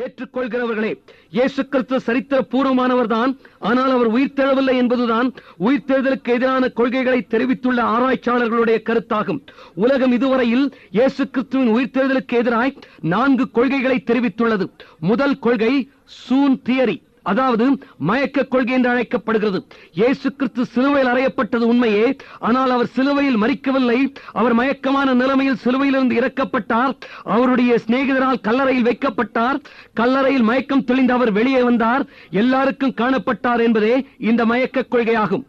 ஏற்றுக்கொள்கிறவர்களே, இயேசு கிறிஸ்து சரித்திர பூர்வமானவர் தான். ஆனால் அவர் உயிர்த்தெழவில்லை என்பதுதான் உயிர்த்தெழுதலுக்கு எதிரான கொள்கைகளை தெரிவித்துள்ள ஆராய்ச்சியாளர்களுடைய கருத்தாகும். உலகம் இதுவரையில் இயேசு கிறிஸ்துவின் உயிர்த்தெழுதலுக்கு எதிராய் 4 கொள்கைகளை தெரிவித்துள்ளது. முதல் கொள்கை சூன் தியரி, அதாவது மயக்க கொள்கை என்று அழைக்கப்படுகிறது. இயேசு கிறிஸ்து சிலுவையில் அறையப்பட்டது உண்மையே, ஆனால் அவர் சிலுவையில் மரிக்கவில்லை. அவர் மயக்கமான நிலைமையில் சிலுவையிலிருந்து இறக்கப்பட்டார். அவருடைய சிநேகிதரால் கல்லறையில் வைக்கப்பட்டார். கல்லறையில் மயக்கம் தெளிந்து அவர் வெளியே வந்தார், எல்லாருக்கும் காணப்பட்டார் என்பதே இந்த மயக்க கொள்கையாகும்.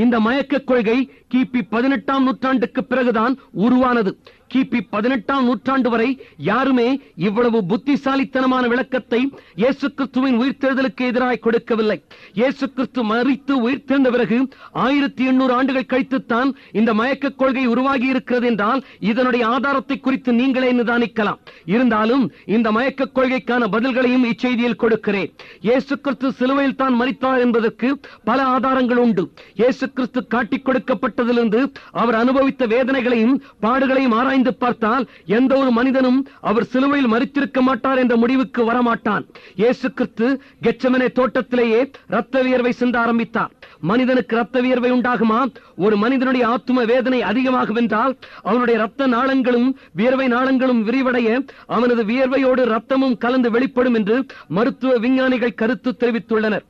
இந்த மயக்க கொள்கை கிபி 18ஆம் நூற்றாண்டுக்கு பிறகுதான் உருவானது. கிபி 18ஆம் நூற்றாண்டு வரை யாருமே இவ்வளவு புத்திசாலித்தனமான விளக்கத்தை இயேசு கிறிஸ்துவின் உயிர்த்தெழுதலுக்கு எதிராக கொடுக்கவில்லை. இயேசு கிறிஸ்து மரித்து உயிர்த்தெழுந்த பிறகு 1800 ஆண்டுகள் கழித்துத்தான் இந்த மயக்க கொள்கை உருவாகி இருக்கிறது என்றால் இதனுடைய ஆதாரத்தை குறித்து நீங்களே நிதானிக்கலாம். இருந்தாலும் இந்த மயக்க கொள்கைக்கான பதில்களையும் இச்செய்தியில் கொடுக்கிறேன். இயேசு கிறிஸ்து சிலுவையில் தான் மரித்தார் என்பதற்கு பல ஆதாரங்கள் உண்டு. இயேசு கிறிஸ்து காட்டிக் கொடுக்கப்பட்டதிலிருந்து அவர் அனுபவித்த வேதனைகளையும் பாடுகளையும் ஆராய்ந்து பார்த்தால் எந்த ஒரு மனிதனும் அவர் சிலுவையில் மரித்திருக்க மாட்டார் என்ற முடிவுக்கு வரமாட்டான். இயேசு கிறிஸ்து கெத்செமனே தோட்டத்திலேயே இரத்த வியர்வை சிந்த ஆரம்பித்தார். மனிதனுக்கு இரத்த வியர்வை உண்டாகுமா? ஒரு மனிதனுடைய ஆத்தும வேதனை அதிகமாகும் என்றால் அவனுடைய இரத்த நாளங்களும் வியர்வை நாளங்களும் விரிவடைய அவனது வியர்வையோடு இரத்தமும் கலந்து வெளிப்படும் என்று மருத்துவ விஞ்ஞானிகள் கருத்து தெரிவித்துள்ளனர்.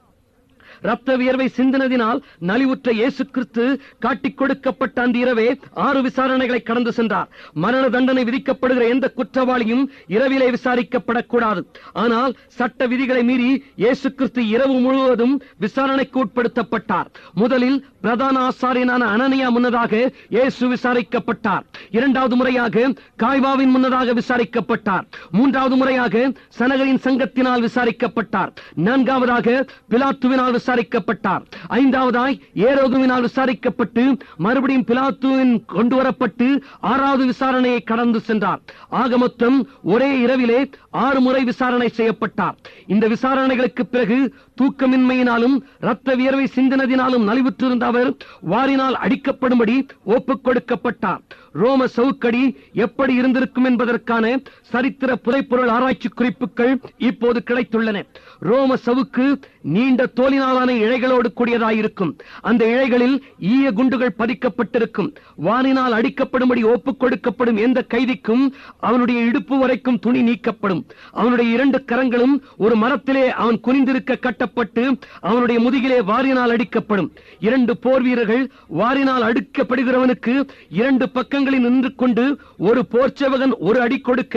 இரத்த வியர்வை சிந்தினதினால் நலிவுற்ற இயேசு கிறிஸ்து காட்டிக் கொடுக்கப்பட்ட அந்த இரவே 6 விசாரணைகளை கடந்து சென்றார். மரண தண்டனை விதிக்கப்படுகிற எந்த குற்றவாளியும் இரவிலே விசாரிக்கப்படக்கூடாது. ஆனால் சட்ட விதிகளை மீறி இயேசு கிறிஸ்து இரவு முழுவதும் விசாரணைக்கு உட்படுத்தப்பட்டார். முதலில் பிரதான ஆசாரியனான அனனியா முன்னதாக இயேசு விசாரிக்கப்பட்டார். 2வது முறையாக காய்பாவின் முன்னதாக விசாரிக்கப்பட்டார். 3வது முறையாக சனகரின் சங்கத்தினால் விசாரிக்கப்பட்டார். 4வதாக பிலாத்துவினால் விசாரிக்கப்பட்டார். 5வதாய் ஏரோதுவினால் விசாரிக்கப்பட்டு மறுபடியும் பிலாத்துவின் கொண்டு வரப்பட்டு 6வது விசாரணையை கடந்து சென்றார். ஆக மொத்தம் ஒரே இரவிலே 6 முறை விசாரணை செய்யப்பட்டார். இந்த விசாரணைகளுக்கு பிறகு தூக்கமின்மையினாலும் இரத்த வியர்வை சிந்தினதினாலும் நலிவுற்றிருந்த அவர் வாரினால் அடிக்கப்படும்படி ஒப்புக் கொடுக்கப்பட்டார். ரோம சவுக்கடி எப்படி இருந்திருக்கும் என்பதற்கான சரித்திர புதைப்பொருள் ஆராய்ச்சி குறிப்புகள் இப்போது கிடைத்துள்ளன. ரோம சவுக்கு நீண்ட தோலினாலான இழைகளோடு கூடியதாயிருக்கும். அந்த இழைகளில் ஈய குண்டுகள் பதிக்கப்பட்டிருக்கும். வாரினால் அடிக்கப்படும்படி ஒப்புக் கொடுக்கப்படும் எந்த கைதிக்கும் அவனுடைய இடுப்பு வரைக்கும் துணி நீக்கப்படும். அவனுடைய 2 கரங்களும் ஒரு மரத்திலே அவன் குனிந்திருக்க கட்டப்பட்டு அவனுடைய முதுகிலே வாரினால் அடிக்கப்படும். 2 போர் வீரர்கள் வாரினால் அடிக்கப்படுகிறவனுக்கு 2 பக்கங்களில் நின்று கொண்டு ஒரு போர் சேவகன் ஒரு அடி கொடுக்க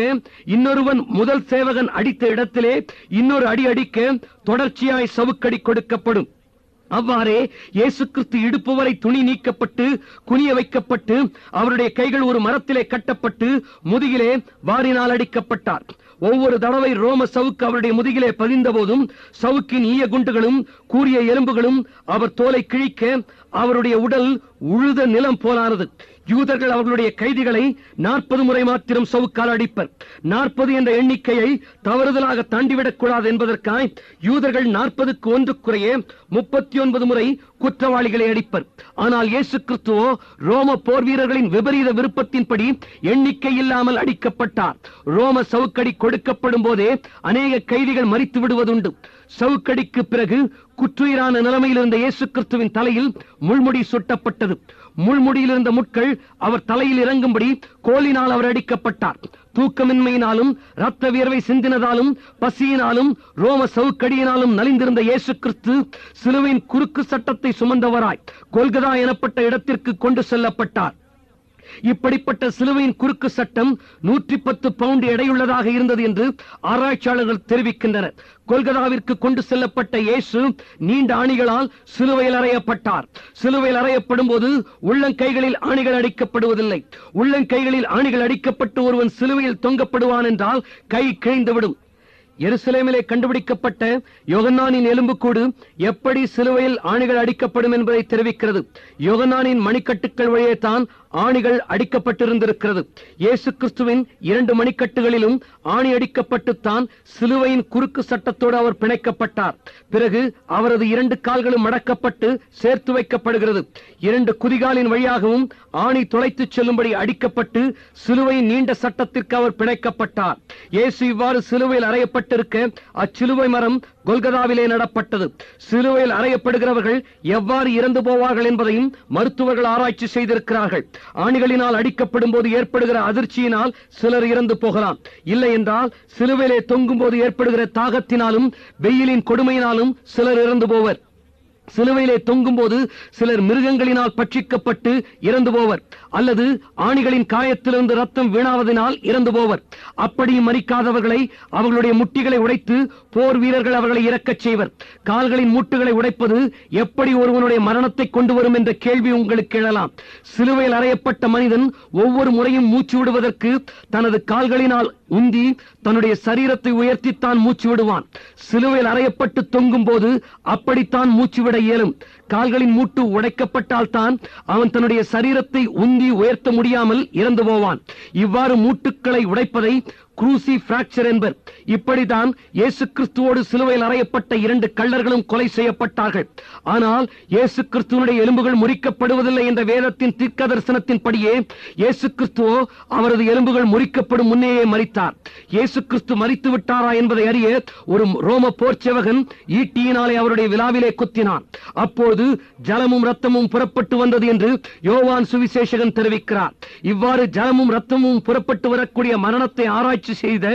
இன்னொருவன் முதல் சேவகன் அடித்த இடத்திலே இன்னொரு அடி அடிக்க தொடர்ச்சியாய் சவுக்கடி கொடுக்கப்படும். அவ்வாறே இயேசு கிறிஸ்து இடுப்பு வரை துணி நீக்கப்பட்டு குனிய வைக்கப்பட்டு அவருடைய கைகள் ஒரு மரத்திலே கட்டப்பட்டு முதுகிலே வாரினால் அடிக்கப்பட்டார். ஒவ்வொரு தடவை ரோம சவுக்கு அவருடைய முதுகிலே பதிந்த போதும் சவுக்கின் ஈய குண்டுகளும் கூரிய எலும்புகளும் அவர் தோலை கிழிக்க அவருடைய உடல் உழுத நிலம் போலானது. யூதர்கள் அவர்களுடைய கைதிகளை 40 முறை மாத்திரம் சவுக்கால் அடிப்பர். 40 என்ற எண்ணிக்கையை தவறுதலாக தாண்டிவிடக் கூடாது என்பதற்காய் யூதர்கள் 40க்கு 1 குறைய 39 முறை குற்றவாளிகளை அடிப்பர். ஆனால் இயேசு கிறிஸ்துவோ ரோம போர் வீரர்களின் விபரீத விருப்பத்தின்படி எண்ணிக்கை இல்லாமல் அடிக்கப்பட்டார். ரோம சவுக்கடி கொடுக்கப்படும் போதே அநேக கைதிகள் மரித்து விடுவதுண்டு. சவுக்கடிக்கு பிறகு குற்றுயிரான நிலைமையில் இருந்த இயேசு கிறிஸ்துவின் தலையில் முள்முடி சுட்டப்பட்டது. முள்முடியில் இருந்த முட்கள் அவர் தலையில் இறங்கும்படி கோலினால் அவர் அடிக்கப்பட்டார். தூக்கமின்மையினாலும் இரத்த வியர்வை சிந்தினதாலும் பசியினாலும் ரோம சவுக்கடியினாலும் நலிந்திருந்த இயேசு கிறிஸ்து சிலுவையின் குறுக்கு சட்டத்தை சுமந்தவராய் கொல்கதா எனப்பட்ட இடத்திற்கு கொண்டு செல்லப்பட்டார். இப்படிப்பட்ட சிலுவையின் குறுக்கு சட்டம் 110 பவுண்ட் எடையுள்ளதாக இருந்தது என்று ஆராய்ச்சியாளர்கள் தெரிவிக்கின்றனர். கொல்கதாவிற்கு கொண்டு செல்லப்பட்ட இயேசு நீண்ட ஆணிகளால் சிலுவையில் அறையப்பட்டார். சிலுவையில் அறையப்படும் போது உள்ளங்கைகளில் ஆணிகள் அடிக்கப்படுவதில்லை. உள்ளங்கைகளில் ஆணிகள் அடிக்கப்பட்டு ஒருவன் சிலுவையில் தொங்கப்படுவான் என்றால் கை கிழிந்துவிடும். எருசலேமிலே கண்டுபிடிக்கப்பட்ட யோகன்னானின் எலும்புக்கூடு எப்படி சிலுவையில் ஆணிகள் அடிக்கப்படும் என்பதை தெரிவிக்கிறது. யோகன்னானின் மணிக்கட்டுக்கள் வழியே தான் ஆணிகள் அடிக்கப்பட்டிருந்திருக்கிறது. இயேசு கிறிஸ்துவின் 2 மணிக்கட்டுகளிலும் ஆணி அடிக்கப்பட்டுத்தான் சிலுவையின் குறுக்கு சட்டத்தோடு அவர் பிணைக்கப்பட்டார். பிறகு அவரது 2 கால்களும் மடக்கப்பட்டு சேர்த்து வைக்கப்படுகிறது. 2 குதிகாலின் வழியாகவும் ஆணி தொலைத்து செல்லும்படி அடிக்கப்பட்டு சிலுவையின் நீண்ட சட்டத்திற்கு அவர் பிணைக்கப்பட்டார். இயேசு இவ்வாறு சிலுவையில் அறையப்பட்டிருக்க அச்சிலுவை மரம் கொல்கதாவிலே நடப்பட்டது. சிலுவையில் அறையப்படுகிறவர்கள் எவ்வாறு இறந்து போவார்கள் என்பதையும் மருத்துவர்கள் ஆராய்ச்சி செய்திருக்கிறார்கள். ஆணிகளினால் அடிக்கப்படும் போது ஏற்படுகிற அதிர்ச்சியினால் சிலர் இறந்து போகலாம். இல்லை என்றால் சிலுவையிலே தொங்கும் போது ஏற்படுகிற தாகத்தினாலும் வெயிலின் கொடுமையினாலும் சிலர் இறந்து போவர். சிலுவையிலே தொங்கும் போது சிலர் மிருகங்களினால் பட்சிக்கப்பட்டு இறந்து போவர், அல்லது ஆணிகளின் காயத்திலிருந்து ரத்தம் வீணாவதனால் இறந்து போவர். அப்படி மரிக்காதவர்களை அவர்களுடைய முட்டிகளை உடைத்து போர் வீரர்கள் அவர்களை இறக்கச் செய்வர். கால்களின் மூட்டுகளை உடைப்பது எப்படி ஒருவனுடைய மரணத்தை கொண்டு வரும் என்ற கேள்வி உங்களுக்கு எழலாம். சிலுவையில் அறையப்பட்ட மனிதன் ஒவ்வொரு முறையும் மூச்சு விடுவதற்கு தனது கால்களினால் உந்தி தன்னுடைய சரீரத்தை உயர்த்தித்தான் மூச்சு விடுவான். சிலுவையில் அறையப்பட்டு தொங்கும் போது அப்படித்தான் மூச்சு விட இயலும். கால்களின் மூட்டு உடைக்கப்பட்டால் தான் அவன் தன்னுடைய சரீரத்தை உந்தி உயர்த்த முடியாமல் இறந்து போவான். இவ்வாறு மூட்டுக்களை உடைப்பதை குரூசி பிராக்சர் என்பர். இப்படித்தான் இயேசு கிறிஸ்துவோடு சிலுவையில் அறையப்பட்ட 2 கள்ளர்களும் கொலை செய்யப்பட்டார்கள். ஆனால் இயேசு கிறிஸ்துவனுடைய எலும்புகள் முறிக்கப்படுவதில்லை என்ற வேதத்தின் தீர்க்க தரிசனத்தின்படியே இயேசு கிறிஸ்துவோ அவரது எலும்புகள் முறிக்கப்படும் முன்னேயே மரித்தார். இயேசு கிறிஸ்து மரித்து விட்டாரா என்பதை அறிய ஒரு ரோம போர் சேவகன் ஈட்டியினாலே அவருடைய விலாவிலே குத்தினான். அப்போது ஜலமும் ரத்தமும் புறப்பட்டு வந்தது என்று யோவான் சுவிசேஷகன் தெரிவிக்கிறார். இவ்வாறு ஜலமும் ரத்தமும் புறப்பட்டு வரக்கூடிய மரணத்தை ஆராய்ச்சி செய்த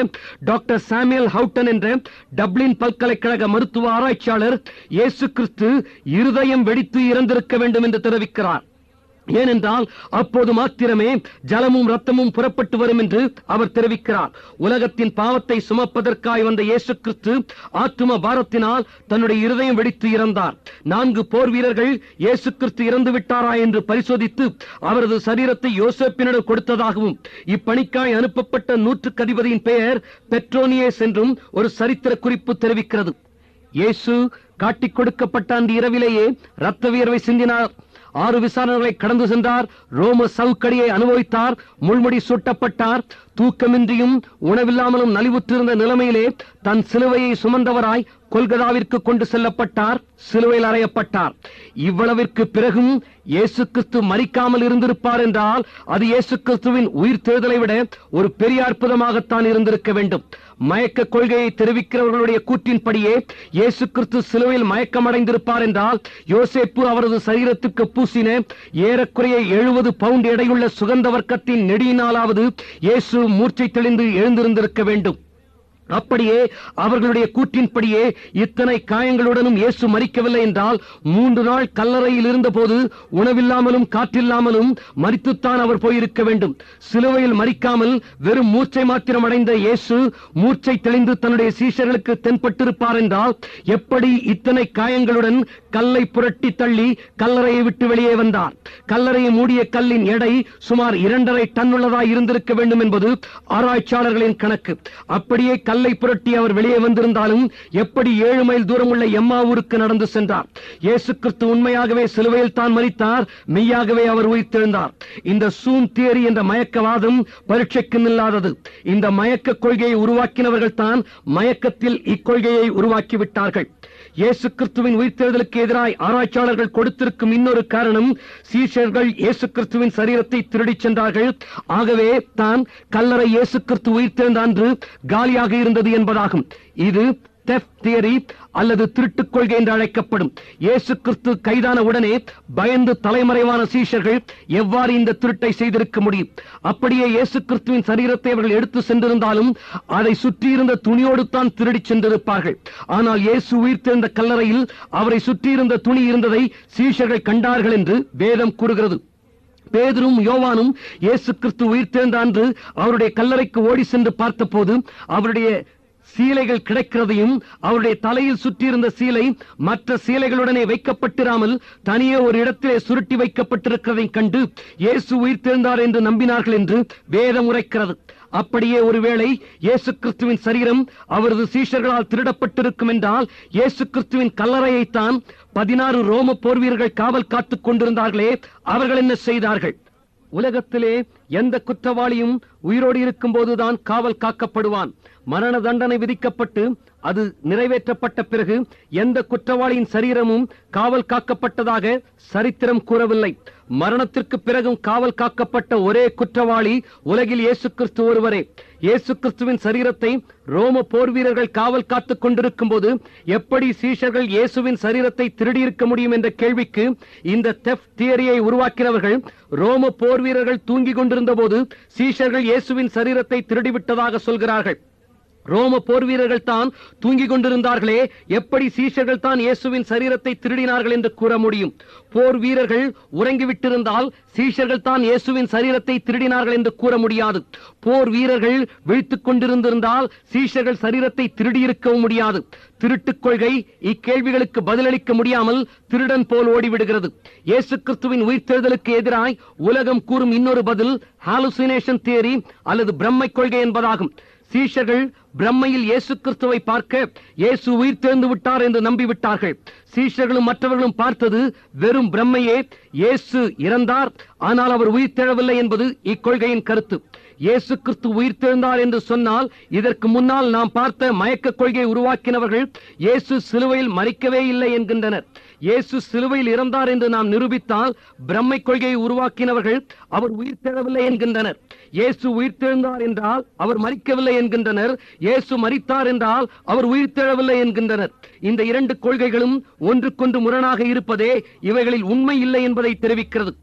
டாக்டர் சாமுவேல் ஹவுட்டன் என்ற டப்ளின் பல்கலைக்கழக மருத்துவ ஆராய்ச்சியாளர் இயேசு கிறிஸ்து இருதயம் வெடித்து இறந்திருக்க வேண்டும் என்று தெரிவிக்கிறார். ஏனென்றால் அப்போது மாத்திரமே ஜலமும் ரத்தமும் புறப்பட்டு வரும் என்று அவர் தெரிவிக்கிறார். உலகத்தின் பாவத்தை சுமப்பதற்காய் வந்த இயேசு கிறிஸ்து ஆத்தும பாரத்தினால் தன்னுடைய இருதயம் வெடித்து இறந்தார். 4 போர் வீரர்கள் இயேசு கிறிஸ்து இறந்து விட்டாரா என்று பரிசோதித்து அவரது சரீரத்தை யோசேப்பினிடம் கொடுத்ததாகவும் இப்பணிக்காய் அனுப்பப்பட்ட 100 அதிபதியின் பெயர் பெட்ரோனியஸ் என்றும் ஒரு சரித்திர குறிப்பு தெரிவிக்கிறது. இயேசு காட்டிக் கொடுக்கப்பட்ட அந்த இரவிலேயே இரத்த வியர்வை சிந்தினார். 6 விசாரணைகளை கடந்து சென்றார். ரோம சவுக்கடியை அனுபவித்தார். முள்முடி சூட்டப்பட்டார். தூக்கமின்றியும் உணவில்லாமலும் நலிவுற்றிருந்த நிலைமையிலே தன் சிலுவையை சுமந்தவராய் கொல்கதாவிற்கு கொண்டு செல்லப்பட்டார். சிலுவையில் அறையப்பட்டார். இவ்வளவிற்கு பிறகும் இயேசு கிறிஸ்து மரிக்காமல் இருந்திருப்பார் என்றால் அது இயேசு கிறிஸ்துவின் உயிர் தேர்தலை விட ஒரு பெரிய அற்புதமாகத்தான் இருந்திருக்க வேண்டும். மயக்க கொள்கையை தெரிவிக்கிறவர்களுடைய கூற்றின்படியே இயேசு கிறிஸ்து சிலுவையில் மயக்கமடைந்திருப்பார் என்றால் யோசேப்பு அவரது சரீரத்துக்கு பூசின ஏறக்குறைய 70 பவுண்ட் எடையுள்ள சுகந்த வர்க்கத்தின் நெடியினாலாவது இயேசு மூர்ச்சை தெளிந்து எழுந்திருந்திருக்க வேண்டும். அப்படியே அவர்களுடைய கூற்றின்படியே இத்தனை காயங்களுடனும் இயேசு மரிக்கவில்லை என்றால் 3 நாள் கல்லறையில் இருந்த போது உணவில்லாமலும் காற்றில்லாமலும் மரித்துத்தான் அவர் போயிருக்க வேண்டும். சிலுவையில் மரிக்காமல் வெறும் மூர்ச்சை மாத்திரம் அடைந்த இயேசு மூர்ச்சை தெளிந்து தன்னுடைய சீஷர்களுக்கு தென்பட்டிருப்பார் என்றால் எப்படி இத்தனை காயங்களுடன் கல்லை புரட்டி தள்ளி கல்லறையை விட்டு வெளியே வந்தார்? கல்லறையை மூடிய கல்லின் எடை சுமார் 2.5 டன் உள்ளதாய் இருந்திருக்க வேண்டும் என்பது ஆராய்ச்சியாளர்களின் கணக்கு. அப்படியே கல்லை புரட்டி அவர் வெளியே வந்திருந்தாலும் எப்படி 7 மைல் தூரம் உள்ள எம்மாவூருக்கு நடந்து சென்றார்? இயேசு கிறிஸ்து உண்மையாகவே சிலுவையில் தான் மரித்தார், மெய்யாகவே அவர் உயிர்த்தெழுந்தார். இந்த சூன் தியரி என்ற மயக்கவாதம் பரீட்சைக்கு நில்லாதது. இந்த மயக்க கொள்கையை உருவாக்கினவர்கள் தான் மயக்கத்தில் இக்கொள்கையை உருவாக்கிவிட்டார்கள். இயேசு கிறிஸ்துவின் உயிர்த்தெழுதலுக்கு எதிராய் ஆராய்ச்சியாளர்கள் கொடுத்திருக்கும் இன்னொரு காரணம் சீஷர்கள் இயேசு கிறிஸ்துவின் சரீரத்தை திருடிச் சென்றார்கள். ஆகவே தான் கல்லறை இயேசு கிறிஸ்து உயிர்த்தெழுந்த அன்று காலியாக இருந்தது என்பதாகும். இது theft theory அல்லது திருட்டுக் கொள்கை என்று அழைக்கப்படும். இயேசு கிறிஸ்து கைதான உடனே பயந்து தலைமறைவான சீஷர்கள் எவ்வாறு இந்த திருட்டை செய்திருக்க முடியும்? அப்படியே இயேசு கிறிஸ்துவின் சரீரத்தை அவர்கள் எடுத்து சென்றிருந்தாலும் அதை சுற்றியிருந்த துணியோடு தான் திருடி சென்றிருப்பார்கள். ஆனால் இயேசு உயிர்த்தெழுந்த கல்லறையில் அவரை சுற்றியிருந்த துணி இருந்ததை சீஷர்கள் கண்டார்கள் என்று வேதம் கூறுகிறது. பேதுரும் யோவானும் இயேசு கிறிஸ்து உயிர்த்தெழுந்த அன்று அவருடைய கல்லறைக்கு ஓடி சென்று பார்த்தபோது அவருடைய சீலைகள் கிடைக்கிறதையும் அவருடைய தலையில் சுற்றியிருந்த சீலை மற்ற சீலைகளுடனே வைக்கப்பட்டிராமல் தனியே ஒரு இடத்திலே சுருட்டி வைக்கப்பட்டிருக்கிறதையும் கண்டு இயேசு உயிர்த்தெழுந்தார் என்று நம்பினார்கள் என்று வேதம் உரைக்கிறது. அப்படியே ஒருவேளை இயேசு கிறிஸ்துவின் சரீரம் அவரது சீஷர்களால் திருடப்பட்டிருக்கும் என்றால் இயேசு கிறிஸ்துவின் கல்லறையைத்தான் 16 ரோம போர் வீரர்கள் காவல் காத்துக் கொண்டிருந்தார்களே, அவர்கள் என்ன செய்தார்கள்? உலகத்திலே எந்த குற்றவாளியும் உயிரோடு இருக்கும் போதுதான் காவல் காக்கப்படுவான். மரண தண்டனை விதிக்கப்பட்டு அது நிறைவேற்றப்பட்ட பிறகு எந்த குற்றவாளியின் சரீரமும் காவல் காக்கப்பட்டதாக சரித்திரம் கூறவில்லை. மரணத்திற்கு பிறகும் காவல் காக்கப்பட்ட ஒரே குற்றவாளி உலகில் இயேசு கிறிஸ்து ஒருவரே. இயேசு கிறிஸ்துவின் சரீரத்தை ரோம போர் வீரர்கள் காவல் காத்துக் கொண்டிருக்கும் போது எப்படி சீஷர்கள் இயேசுவின் சரீரத்தை திருடியிருக்க முடியும் என்ற கேள்விக்கு இந்த தெஃப்ட் தியரியை உருவாக்கினவர்கள் ரோம போர் வீரர்கள் தூங்கிக் கொண்டிருந்த போது சீஷர்கள் இயேசுவின் சரீரத்தை திருடிவிட்டதாக சொல்கிறார்கள். ரோம போர் வீரர்கள் தான் தூங்கிக் கொண்டிருந்தார்களே, எப்படி சீஷர்கள் தான் இயேசுவின் சரீரத்தை திருடினார்கள் என்று கூற முடியும்? போர் வீரர்கள் உறங்கிவிட்டிருந்தால் சீஷர்கள் தான் இயேசுவின் சரீரத்தை திருடினார்கள் என்று கூற முடியாது. போர் வீரர்கள் விழித்துக் கொண்டிருந்திருந்தால் சீஷர்கள் சரீரத்தை திருடியிருக்கவும் முடியாது. திருட்டுக் கொள்கை இக்கேள்விகளுக்கு பதிலளிக்க முடியாமல் திருடன் போல் ஓடிவிடுகிறது. இயேசு கிறிஸ்துவின் உயிர்த்தெழுதலுக்கு எதிராய் உலகம் கூறும் இன்னொரு பதில் ஹாலுசினேஷன் தியரி அல்லது பிரம்மை கொள்கை என்பதாகும். சீஷர்கள் பிரம்மையில் இயேசு கிறிஸ்துவை பார்க்க இயேசு உயிர்த்தெழுந்து விட்டார் என்று நம்பிவிட்டார்கள். சீஷர்களும் மற்றவர்களும் பார்த்தது வெறும் பிரம்மையே. இயேசு இறந்தார், ஆனால் அவர் உயிர்த்தெழவில்லை என்பது இக்கொள்கையின் கருத்து. இயேசு கிறிஸ்து உயிர்த்தெழுந்தார் என்று சொன்னால் இதற்கு முன்னால் நாம் பார்த்த மயக்க கொள்கையை உருவாக்கினவர்கள் இயேசு சிலுவையில் மரிக்கவே இல்லை என்கின்றனர். இயேசு சிலுவையில் இறந்தார் என்று நாம் நிரூபித்தால் பிரம்மை கொள்கையை உருவாக்கினவர்கள் அவர் உயிர்த்தெழவில்லை என்கின்றனர். இயேசு உயிர்த்தெழுந்தார் என்றால் அவர் மரிக்கவில்லை என்கின்றனர். இயேசு மரித்தார் என்றால் அவர் உயிர்த்தெழவில்லை என்கின்றனர். இந்த இரண்டு கொள்கைகளும் ஒன்றுக்கொன்று முரணாக இருப்பதே இவைகளில் உண்மை இல்லை என்பதை தெரிவிக்கிறது.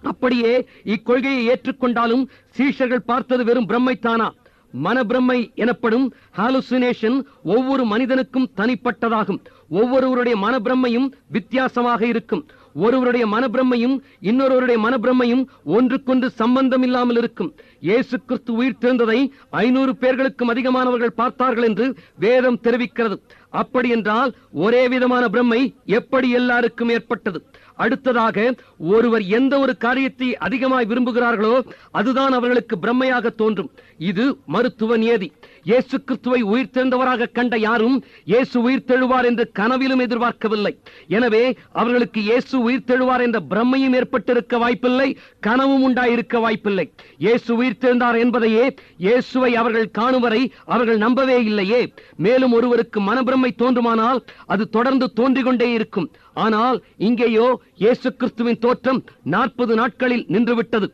அப்படியே இக்கொள்கையை ஏற்றுக்கொண்டாலும் சீஷர்கள் பார்த்தது வெறும் பிரம்மைத்தானா? மனப்பிரமை எனப்படும் ஹாலுசினேஷன் ஒவ்வொரு மனிதனுக்கும் தனிப்பட்டதாகும். ஒவ்வொருவருடைய மனப்பிரமையும் வித்தியாசமாக இருக்கும். ஒருவருடைய மனப்பிரமையும் இன்னொருவருடைய மனப்பிரமையும் ஒன்றுக்கொன்று சம்பந்தம் இல்லாமல் இருக்கும். இயேசு கிறிஸ்து உயிர்த்தெழுந்ததை 500 பேர்களுக்கும் அதிகமானவர்கள் பார்த்தார்கள் என்று வேதம் தெரிவிக்கிறது. அப்படி என்றால் ஒரே விதமான பிரம்மை எப்படி எல்லாருக்கும் ஏற்பட்டது? அடுத்ததாக, ஒருவர் எந்த ஒரு காரியத்தை அதிகமாய் விரும்புகிறார்களோ அதுதான் அவர்களுக்கு பிரம்மையாக தோன்றும். இது மருத்துவ நியதி. இயேசு கிறிஸ்துவை உயிர்த்தெழுந்தவராக கண்ட யாரும் இயேசு உயிர்த்தெழுவார் என்று கனவிலும் எதிர்பார்க்கவில்லை. எனவே அவர்களுக்கு இயேசு உயிர்த்தெழுவார் என்ற பிரம்மையும் ஏற்பட்டிருக்க வாய்ப்பில்லை, கனவும் உண்டாயிருக்க வாய்ப்பில்லை. இயேசு உயிர்த்தெழுந்தார் என்பதையே இயேசுவை அவர்கள் காணும் வரை அவர்கள் நம்பவே இல்லையே. மேலும் ஒருவருக்கு மனப்பிரமை தோன்றுமானால் அது தொடர்ந்து தோன்றிக் கொண்டே இருக்கும். ஆனால் இங்கேயோ இயேசு கிறிஸ்துவின் தோற்றம் 40 நாட்களில் நின்றுவிட்டது.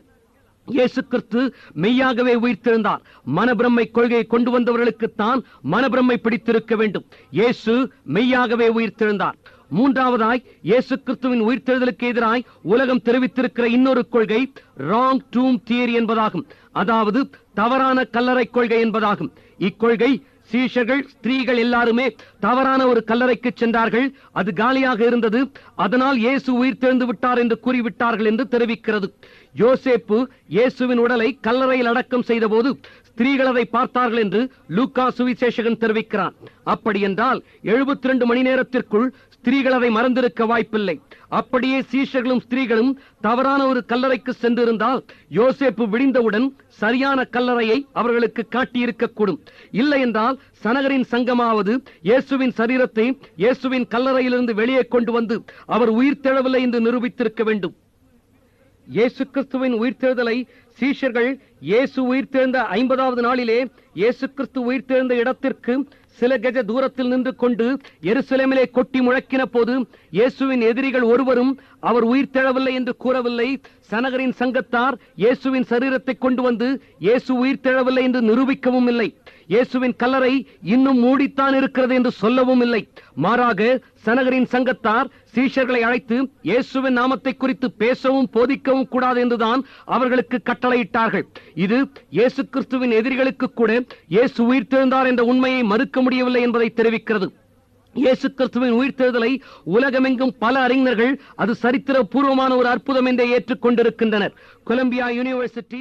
இயேசு கிறிஸ்து மெய்யாகவே உயிர்த்தெழுந்தார். மனப்பிரமை கொள்கையை கொண்டு வந்தவர்களுக்குத்தான் மனப்பிரமை பிடித்திருக்க வேண்டும். இயேசு மெய்யாகவே உயிர்த்தெழுந்தார். மூன்றாவதாய், இயேசு கிறிஸ்துவின் உயிர்த்தெழுதலுக்கு எதிராய் உலகம் தெரிவித்திருக்கிற இன்னொரு கொள்கை ராங் டூம் தியரி என்பதாகும். அதாவது தவறான கல்லறை கொள்கை என்பதாகும். இக்கொள்கை சீஷர்கள், ஸ்திரீகள் எல்லாருமே தவறான ஒரு கல்லறைக்கு சென்றார்கள். அது காலியாக இருந்தது. அதனால் இயேசு உயிர்த்தெழுந்து விட்டார் என்று கூறிவிட்டார்கள் என்று தெரிவிக்கிறது. யோசேப்பு இயேசுவின் உடலை கல்லறையில் அடக்கம் செய்த போது ஸ்திரீகள் அதை பார்த்தார்கள் என்று லூக்கா சுவிசேஷகன் தெரிவிக்கிறான். அப்படி என்றால் 72 மணி நேரத்திற்குள் ஸ்திரீகள் அதை மறந்திருக்க வாய்ப்பில்லை. அப்படியே சீஷர்களும் ஸ்திரீகளும் தவறான ஒரு கல்லறைக்கு சென்றிருந்தால் யோசேப்பு விடிந்தவுடன் சரியான கல்லறையை அவர்களுக்கு காட்டியிருக்கக்கூடும். இல்லை என்றால் சனகரின் சங்கமாவது இயேசுவின் சரீரத்தை இயேசுவின் கல்லறையிலிருந்து வெளியே கொண்டு வந்து அவர் உயிர்த்தெழவில்லை என்று நிரூபித்திருக்க வேண்டும். இயேசு கிறிஸ்துவின் உயிர்த்தெழுதலை சீஷர்கள் இயேசு உயிர்த்தெழுந்த 50வது நாளிலே இயேசு கிறிஸ்து உயிர்த்தெழுந்த இடத்திற்கு சில கஜ தூரத்தில் நின்று கொண்டு எருசலேமிலே கொட்டி முழக்கின போது இயேசுவின் எதிரிகள் ஒருவரும் அவர் உயிர்த்தெழவில்லை என்று கூறவில்லை. சனகரின் சங்கத்தார் இயேசுவின் சரீரத்தை கொண்டு வந்து இயேசு உயிர்த்தெழவில்லை என்று நிரூபிக்கவும் இல்லை. இயேசுவின் கல்லறை இன்னும் மூடித்தான் இருக்கிறது என்று சொல்லவும் இல்லை. மாறாக சனகரின் சங்கத்தார் சீஷர்களை அழைத்து இயேசுவின் நாமத்தை குறித்து பேசவும் போதிக்கவும் கூடாது என்றுதான் அவர்களுக்கு கட்டளையிட்டார்கள். இது இயேசு கிறிஸ்துவின் எதிரிகளுக்கு கூட இயேசு உயிர்த்தெழுந்தார் என்ற உண்மையை மறுக்க முடியவில்லை என்பதை தெரிவிக்கிறது. இயேசு கிறிஸ்துவின் உயிர்த்தெழுதலை உலகமெங்கும் பல அறிஞர்கள் அது சரித்திர பூர்வமான ஒரு அற்புதம் என்றே ஏற்றுக்கொண்டிருக்கின்றனர். Colombia university